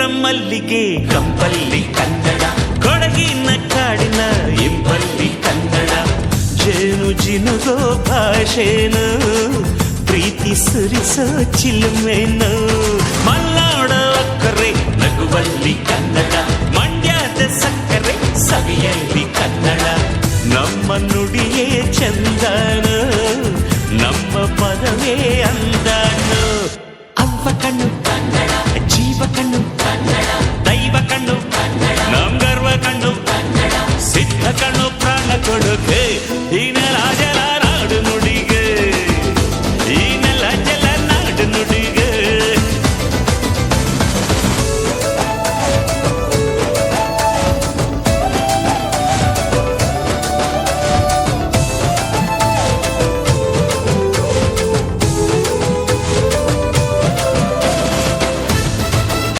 ಮಲ್ಲಿಗೆ ಕಂಪಲ್ಲಿ ಕನ್ನಡ, ಕೊಡಗಿನ ಕಾಡಿನ ಇಂಪಲ್ಲಿ ಕನ್ನಡ. ಜೇನು ಜಿನುಗೋ ಭಾಷೆನು, ಪ್ರೀತಿ ಸುರಿಸೋ ಚಿಲುಮೆನು.